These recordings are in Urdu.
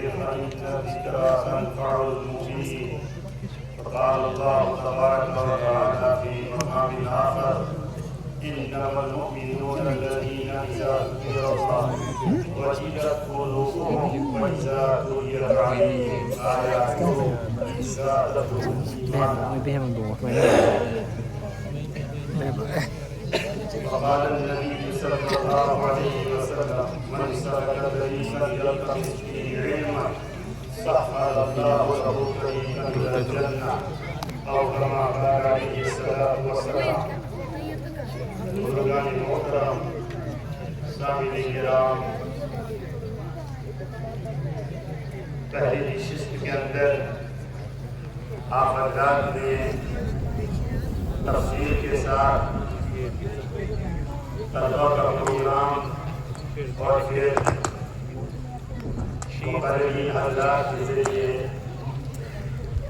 فإن الذكرى تنفع المؤمنين. وقال الله تبارك وتعالى في مقام آخر: إنما المؤمنون الذين إذا ذكر الله وجلت قلوبهم وإذا تليت عليهم آياته زادتهم إيمانا. وقال النبي صلى الله عليه وسلم: من سلك طريقا يلتمس فيه علما سهل الله له طريقا إلى الجنة، أو كما قال عليه الصلاة والسلام. بزرگان محترم، سامعین کرام، پہلی نشست کے اندر آپ حضرات نے تفصیل کے ساتھ طلبہ کا پروگرام اور پھر مقررین حضرات کے ذریعے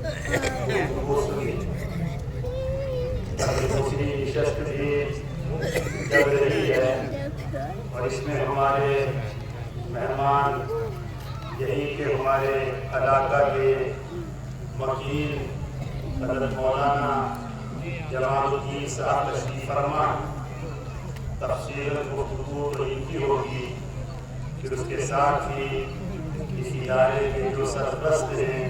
گفتگو سنی. دوسری نشست بھی چل رہی ہے اور اس میں ہمارے مہمان یہی کہ ہمارے علاقہ کے وکیل حضرت مولانا جمال الدین صاحب تشریف فرما. تفصیل گفتگو تو ان کی ہوگی، پھر اس کے ساتھ ہی اس ادارے کے جو سرپرست ہیں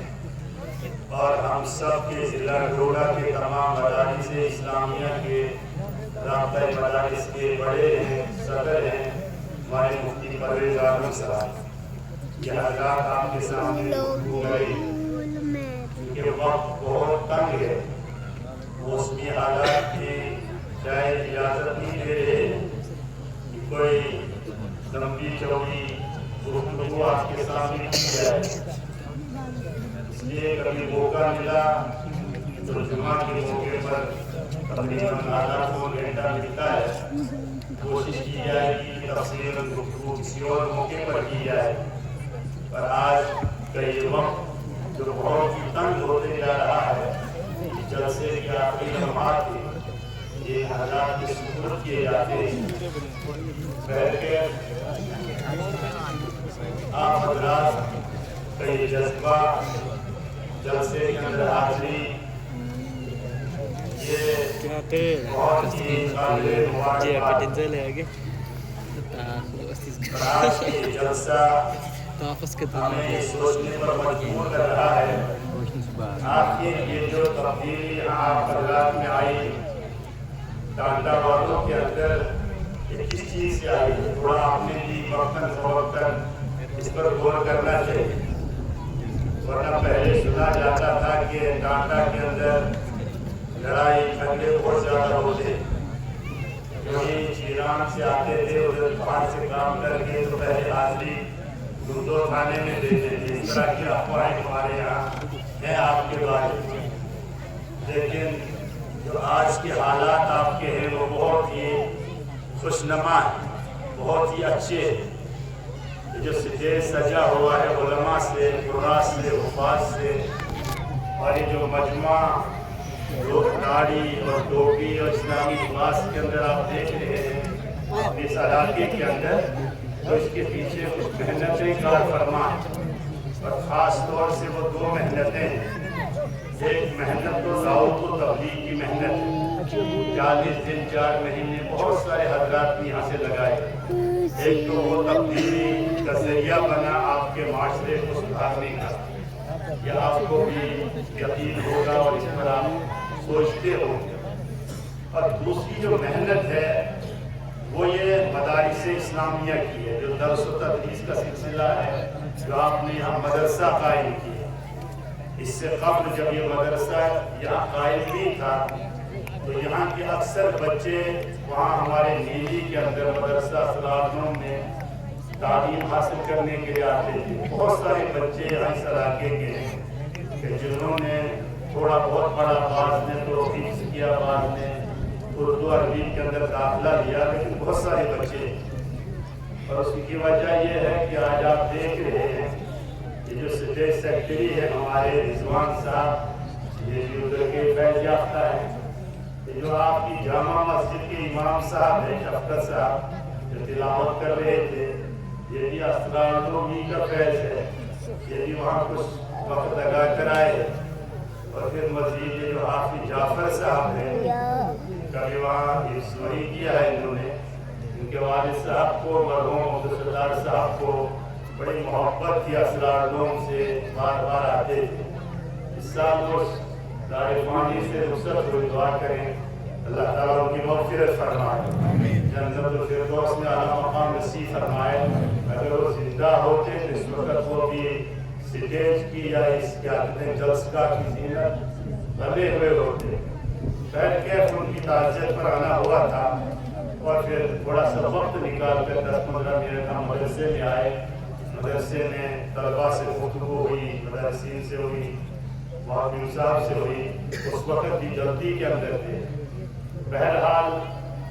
اور ہم سب کے ضلع ڈوڈا کے تمام مدارس اسلامیہ کے رابطہ مدارس کے بڑے ہیں، صدر ہیں ہمارے مفتی پرویز عالم صاحب، یہ حضرات آپ کے سامنے گفتگو کریں کیونکہ وقت بہت تنگ ہے. موسمی حالات کی شاید اجازت نہیں دے رہے کہ کوئی لمبی چوڑی گفتگو آپ کے سامنے کی جائے. اس لیے کبھی موقع ملا تو جمعہ کے موقع پر تقریباً آدھا پون گھنٹہ ملتا ہے، کوشش کی جائے کہ تفصیل گفتگو کسی اور موقع پر کی جائے. پر آج کا یہ وقت جو بہت ہی تنگ ہوتے جا رہا ہے، جلسے کے آخری لمحات کے یہ حضرات کے سپرد کیے جاتے ہیں. بیٹھ کے آپ حضرات کا یہ جذبہ جلسے کے اندر حاضری یہ بہت ہی قابل مبارکباد. آج یہ جلسہ ہمیں سوچنے پر مجبور کر رہا ہے. آپ کی یہ جو تبدیلی یہاں آپ حضرات میں آئی، ٹانڈا والوں کے اندر یہ کس چیز سے آئی، تھوڑا آپ نے بھی وقتاً فوقتاً اس پر غور کرنا چاہیے. ورنہ پہلے سنا جاتا تھا کہ ٹانڈا کے اندر لڑائی جھگڑے بہت زیادہ ہوتے، کیونکہ ایران سے آتے تھے ادھر باہر سے کام کر کے تو پہلے حاضری دودھو کھانے میں دیتے تھے. اس طرح کی افواہیں ہمارے یہاں ہیں آپ کے بارے میں. لیکن جو آج کے حالات آپ کے ہیں وہ بہت ہی خوشنما ہیں، بہت ہی اچھے ہیں. یہ جو اسٹیج سجا ہوا ہے علماء سے، قراء سے، حفاظ سے، اور یہ جو مجمع جو داڑھی اور ٹوپی اور اسلامی لباس کے اندر آپ دیکھ رہے ہیں اس علاقے کے اندر، تو اس کے پیچھے کچھ محنتیں کار فرما ہیں. اور خاص طور سے وہ دو محنتیں ہیں. ایک محنت تو دعوت و تبلیغ کی محنت ہے، 40 دن 4 مہینے بہت سارے حضرات نے یہاں سے لگائے. ایک تو وہ تبدیلی کا ذریعہ بنا آپ کے معاشرے کو سدھارنے کا، یہ آپ کو بھی یقین ہوگا اور اس پر آپ سوچتے ہو. اور دوسری جو محنت ہے وہ یہ مدارس اسلامیہ کی ہے، جو درس و تدریس کا سلسلہ ہے جو آپ نے یہاں مدرسہ قائم کیا. اس سے قبل جب یہ مدرسہ یہاں قائم نہیں تھا تو یہاں کے اکثر بچے وہاں ہمارے نیلی کے اندر مدرسہ سلادوں میں تعلیم حاصل کرنے کے لیے آتے تھے. بہت سارے بچے یہاں اس علاقے کے ہیں کہ جنہوں نے تھوڑا بہت پڑھا، بعض نے تو حفظ کیا، بعض نے اردو عربی کے اندر داخلہ لیا، لیکن بہت سارے بچے. اور اس کی وجہ یہ ہے کہ آج آپ دیکھ رہے ہیں یہ جو اسٹیٹ سیکرٹری ہے ہمارے رضوان صاحب، یہ جو ادھر کے فیض یافتہ ہے، یہ جو آپ کی جامع مسجد کے امام صاحب ہیں شفقت صاحب جو تلاوت کر رہے تھے، یہ بھی اسرار العلوم کا فیض ہے. یہ بھی وہاں کچھ وقت لگا کر آئے، اور پھر مزید یہ جو حافظ جعفر صاحب ہیں کبھی وہاں اسمعی کیا ہے انہوں نے، ان کے والد صاحب کو مرحوم عبدالستار صاحب کو بڑی محبت تھی، اسرار لوم سے بار بار آتے تھے۔ اس سال وہ دار فانی سے رخصت ہوئی، دعا کریں اللہ تعالیٰ ان کی مغفرت فرمائے، جنت الفردوس میں اعلیٰ مقام نصیب فرمائے۔ اگر وہ زندہ ہوتے تو اس وقت وہ بھی سٹیج کی یا اس کیا کہتے ہیں جلسگاہ کی زینت بنے ہوئے ہوتے۔ خیر کیف ان کی تعزیت پر آنا ہوا تھا، اور پھر تھوڑا سا وقت نکال کر 10-15 منٹ ہم مدرسے میں آئے۔ مدرسے میں طلباء سے گفتگو ہوئی، مدرسین سے ہوئی، محتم صاحب سے ہوئی، اس وقت بھی جلدی کے اندر تھے۔ بہرحال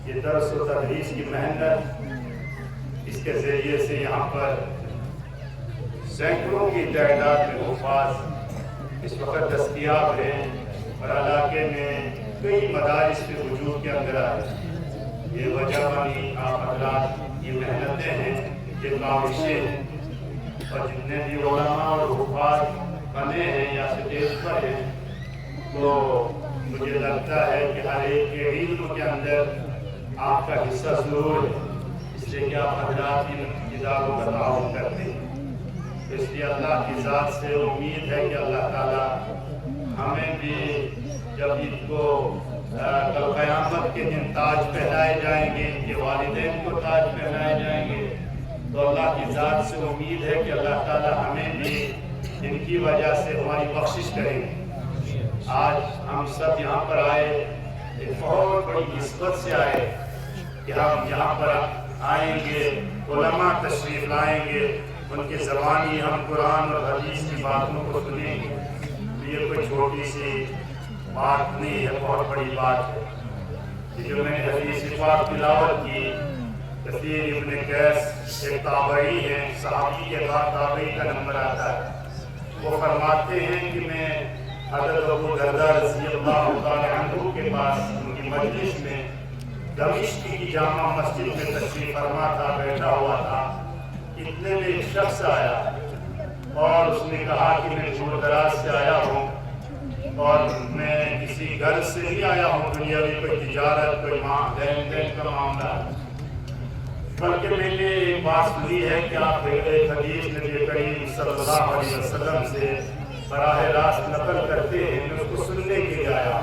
یہ درس و تدریس کی محنت، اس کے ذریعے سے یہاں پر سینکڑوں کی تعداد میں حفاظ اس وقت دستیاب ہیں، اور علاقے میں کئی مدارس کے وجود کے اندر آئے۔ یہ وجہ بنی آپ حضرات کی محنتیں ہیں، یہ کاوشیں ہیں، اور جتنے بھی علماء اور حفاظ بنے ہیں یا سٹیج پر ہیں، تو مجھے لگتا ہے کہ ہر ایک کے علم کے اندر آپ کا حصہ ضرور ہے، اس لیے کہ آپ حضرات ان اداروں کا تعاون کرتے ہیں۔ اس لیے اللہ کی ذات سے امید ہے کہ اللہ تعالیٰ ہمیں بھی جب ان کو کل قیامت کے دن تاج پہنائے جائیں گے، ان کے والدین کو تاج پہنائے جائیں گے، تو اللہ کی ذات سے امید ہے کہ اللہ تعالیٰ ہمیں بھی ان کی وجہ سے ہماری بخشش کریں گے۔ آج ہم سب یہاں پر آئے، ایک بہت بڑی نسبت سے آئے کہ ہم یہاں پر آئیں گے، علماء تشریف لائیں گے، ان کی زبانی ہم قرآن اور حدیث کی باتوں کو سنیں گے۔ یہ کوئی چھوٹی سی بات نہیں ہے، بہت بڑی بات ہے۔ یہ جو میں نے حدیث پاک تلاوت کی، کثیر ابن قیس ایک تابعی ہیں، صحابی کے بعد تابعی کا نمبر آتا ہے، وہ فرماتے ہیں کہ میں حضرت ابو درداء رضی اللہ تعالی عنہ کے پاس ان کی مجلس میں دمشق کی جامع مسجد میں تشریف فرما تھا، بیٹھا ہوا تھا، اتنے میں ایک شخص آیا اور اس نے کہا کہ میں دور دراز سے آیا ہوں، اور میں کسی گھر سے نہیں آیا ہوں دنیاوی کوئی تجارت، کوئی دین کا معاملہ، بلکہ میں نے ایک بات سنی ہے کہ آپ ایک حدیث نبی کریم صلی اللہ علیہ وسلم سے براہ راست نقل کرتے ہیں، میں اس کو سننے کے لیے آیا۔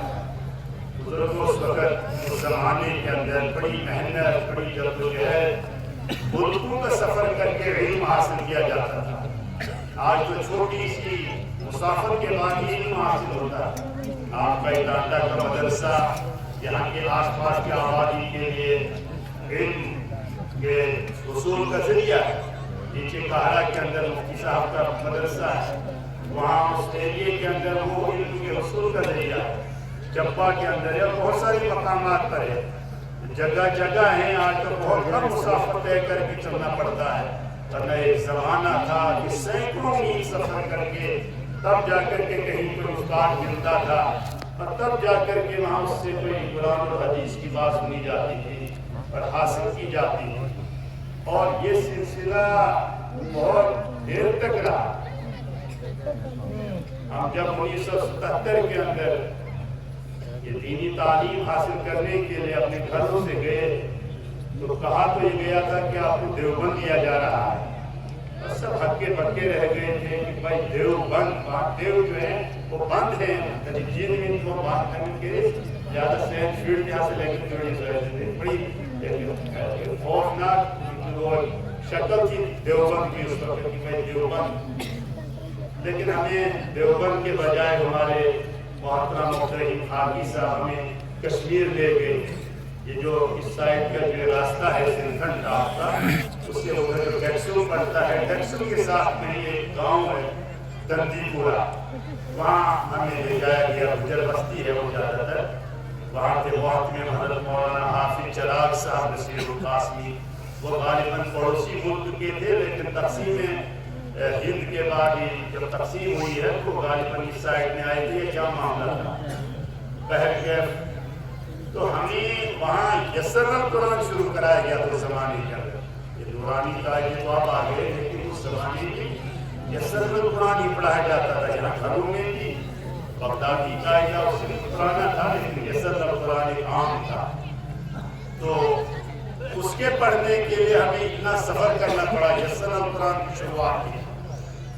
بزرگوں اس وقت اس زمانے کے اندر بڑی محنت، بڑی جدوجہد، ملکوں کا سفر کر کے علم حاصل کیا جاتا تھا۔ آج تو چھوٹی سی مسافر کے بعد علم حاصل ہوتا ہے۔ آپ کا ٹانڈا کا مدرسہ یہاں کے آس پاس کی آبادی کے لیے علم کے حصول کا ذریعہ ہے۔ نیچے کہرا کے اندر مفتی صاحب کا مدرسہ ہے، وہاں اس ایریے کے اندر وہ علم کے حصول کا ذریعہ ہے۔ جبا کے اندر ہے، بہت ساری مقامات پر ہے، جگہ جگہ ہیں۔ آج تو بہت کم مسافر طے کر کے چلنا پڑتا ہے، ورنہ ایک زمانہ تھا کہ سینکڑوں میل سفر کر کے تب جا کر کے کہیں کوئی استاد ملتا تھا، اور تب جا کر کے وہاں اس سے کوئی قرآن اور حدیث کی بات سنی جاتی تھی اور حاصل کی جاتی تھی۔ اور یہ سلسلہ بہت دیر تک رہا۔ ہم جب 1977 کے اندر یہ دینی تعلیم حاصل کرنے کے لیے اپنے گھروں سے گئے تو کہا تو یہ گیا تھا کہ آپ کو دیوبند لیا جا رہا ہے، اور سب ہکے بکے رہ گئے تھے کہ بھائی دیوبند، دیو جو ہے وہ بند ہے، جن میں کو بات کرنے کے زیادہ سین فیلڈ یہاں سے لے کے بڑی خوفناک شکل تھی دیوبند کی اس وقت کہ بھائی دیوبند، لیکن ہمیں دیوبند کے بجائے ہمارے محترم محترم خاکی صاحب ہمیں کشمیر لے گئے۔ یہ جو اس سائڈ کا جو راستہ ہے سندھن ٹاپ کا، اس کے اوپر جو ڈیکسل پڑتا ہے، ڈیکسل کے ساتھ میں ایک گاؤں ہے دندی پورا، وہاں ہمیں لے جایا گیا۔ گجر بستی ہے وہ زیادہ تر، وہاں کے وقت میں حضرت مولانا حافظ چراغ صاحب نصیر القاسمی، وہ غالباً پڑوسی ملک کے تھے، لیکن تقسیم ہند کے بعد جب تقسیم ہوئی ہے تو غالباً اس سائڈ میں آئے تھے۔ کیا معاملہ تھا بہرکیف، تو ہمیں وہاں یسر القرآن شروع کرایا گیا تھا زمانے کے اندر۔ یہ نورانی کا یہ تو آپ آ گئے، لیکن اس زمانے میں یسر القرآن ہی پڑھایا جاتا تھا یہاں گھروں میں بھی بغدادی قاعدہ اس سے پرانا تھا لیکن یسر القرآن ایک عام تھا. تو اس کے پڑھنے کے لیے ہمیں اتنا سفر کرنا پڑا. یسر القرآن کی شروعات کی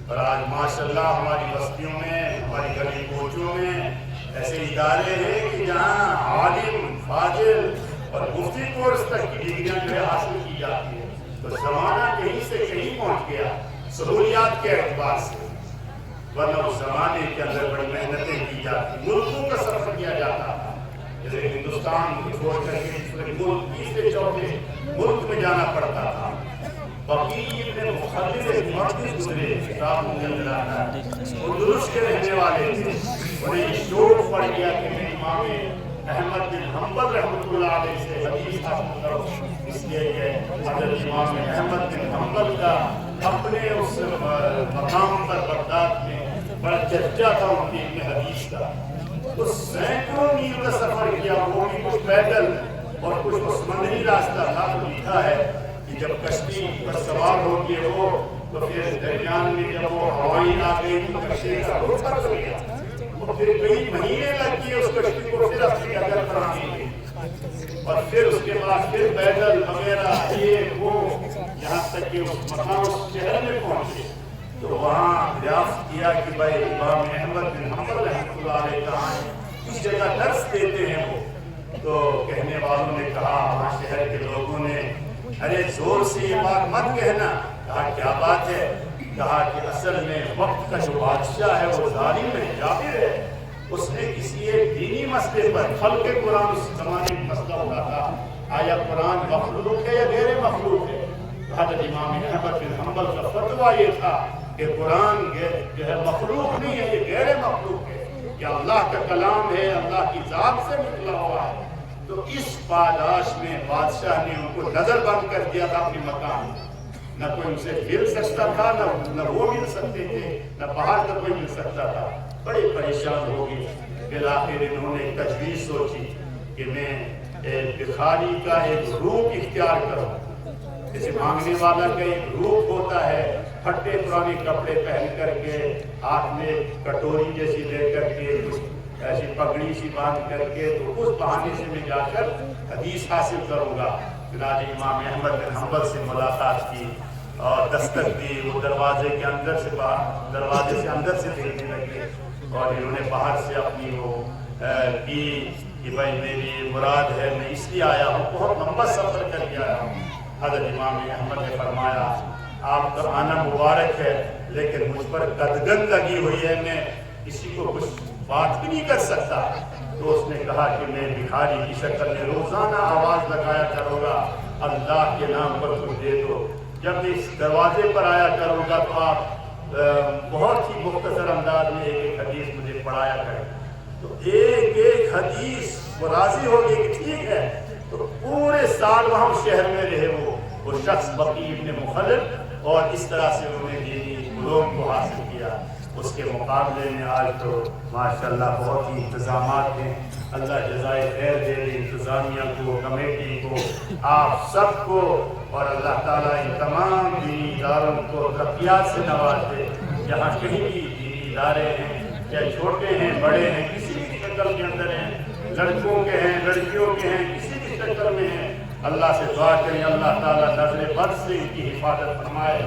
اور آج ماشاءاللہ ہماری بستیوں میں ہماری گلی کوچوں میں ایسے ادارے ہیں کہ جہاں عالم فاضل اور مفتی کورس تک کی ڈگریاں جو ہے حاصل کی جاتی ہے. تو زمانہ کہیں سے کہیں پہنچ گیا سہولیات کے اعتبار سے، ورنہ اس زمانے کے اندر بڑی محنتیں کی جاتی، ملکوں کا سفر کیا جاتا تھا. جیسے ہندوستان کو چھوڑ کر کے دوسرے ملک تیسرے چوتھے ملک میں جانا پڑتا تھا. بقی ابن مخلد ایک مرد گزرے کتابوں کے اندر آتا ہے، وہ درست کے رہنے والے تھے. انہیں یہ شوق پڑ گیا کہ میں امام احمد بن حنبل رحمۃ اللہ علیہ سے حدیث حاصل کروں، اس لیے کہ حضرت امام احمد بن حنبل کا اپنے اس مقام پر بغداد میں بڑا چرچا تھا ان کی علم حدیث کا. تو سینکڑوں میل کا سفر کیا، وہ بھی کچھ پیدل اور کچھ سمندری راستہ تھا. تو لکھا ہے کہ جب کشتی پر سوار ہو گئے وہ تو پھر درمیان میں جب وہ ہوائیں آ گئی تو کشتی کا رخ ہو گیا. پھر کئی مہینے لگ گئے اس کشتی کو پھر اپنی جگہ پر آنے کے، اور پھر اس کے بعد پھر پیدل وغیرہ یہ وہ یہاں تک کہ اس مقام اس شہر میں پہنچے. تو وہاں دریافت کیا کہ بھائی امام احمد بن حنبل رحمۃ اللہ علیہ کہاں ہیں، اس جگہ درس دیتے ہیں وہ. تو کہنے والوں نے کہا، وہاں شہر کے لوگوں نے، ارے زور سے یہ بات مت کہنا. کہا کیا بات ہے؟ کہا کہ اصل میں وقت کا جو بادشاہ ہے وہ ظالم ہے، جابر ہے. اس نے کسی ایک دینی مسئلے پر خلق قرآن اس زمانے میں مسئلہ ہوتا تھا، آیا قرآن مخلوق ہے یا غیر مخلوق ہے؟ حضرت امام احمد بن حنبل کا فتویٰ یہ تھا کہ قرآن جو ہے مخلوق نہیں ہے، یہ غیر مخلوق ہے، یہ اللہ کا کلام ہے، اللہ کی ذات سے نکلا ہوا ہے. تو اس پاداش میں بادشاہ نے ان کو نظر بند کر دیا تھا اپنے مکان میں. نہ کوئی ان سے مل سکتا تھا، نہ وہ مل سکتے تھے، نہ باہر کا کوئی مل سکتا تھا. بڑے پریشان ہو گئے. بالآخر انہوں نے ایک تجویز سوچی کہ میں بخاری کا ایک روپ اختیار کروں. جیسے مانگنے والا کا ایک روپ ہوتا ہے، پھٹے پرانے کپڑے پہن کر کے، ہاتھ میں کٹوری جیسی لے کر کے، کچھ ایسی پگڑی سی باندھ کر کے، تو اس بہانے سے میں جا کر حدیث حاصل کروں گا. چنانچہ امام احمد بن حنبل سے ملاقات کی اور دستک دی. وہ دروازے کے اندر سے باہر، دروازے سے اندر سے دیکھنے لگے اور انہوں نے باہر سے اپنی وہ کی کہ بھائی میری مراد ہے، میں اس لیے آیا ہوں، بہت لمبا سفر کر کے آیا ہوں. حضرت امام احمد نے فرمایا آپ کا آنا مبارک ہے لیکن مجھ پر قدغن لگی ہوئی ہے، میں کسی کو کچھ بات بھی نہیں کر سکتا. تو اس نے کہا کہ میں بھکاری کی شکل میں روزانہ آواز لگایا کروں گا، اللہ کے نام پر کچھ دے دو. جب میں اس دروازے پر آیا کروں گا تو آپ بہت ہی مختصر انداز میں ایک ایک حدیث مجھے پڑھایا کریں. تو ایک ایک حدیث وہ راضی ہو گئی کہ ٹھیک ہے. تو پورے سال وہاں شہر میں رہے وہ شخص بقی ابن مخلد، اور اس طرح سے انہوں نے دینی علوم کو حاصل کیا. اس کے مقابلے میں آج تو ماشاءاللہ بہت ہی انتظامات ہیں. اللہ جزائے خیر دے دے انتظامیہ کو، کمیٹی کو، آپ سب کو، اور اللہ تعالیٰ ان تمام دینی اداروں کو ترقیات سے نواز دے. جہاں کہیں بھی دینی ادارے ہیں، چاہے چھوٹے ہیں بڑے ہیں، کسی بھی شکل کے اندر ہیں، لڑکوں کے ہیں لڑکیوں کے ہیں، کسی بھی شکل میں ہیں، اللہ سے دعا کریں اللہ تعالیٰ نظر بد سے ان کی حفاظت فرمائے.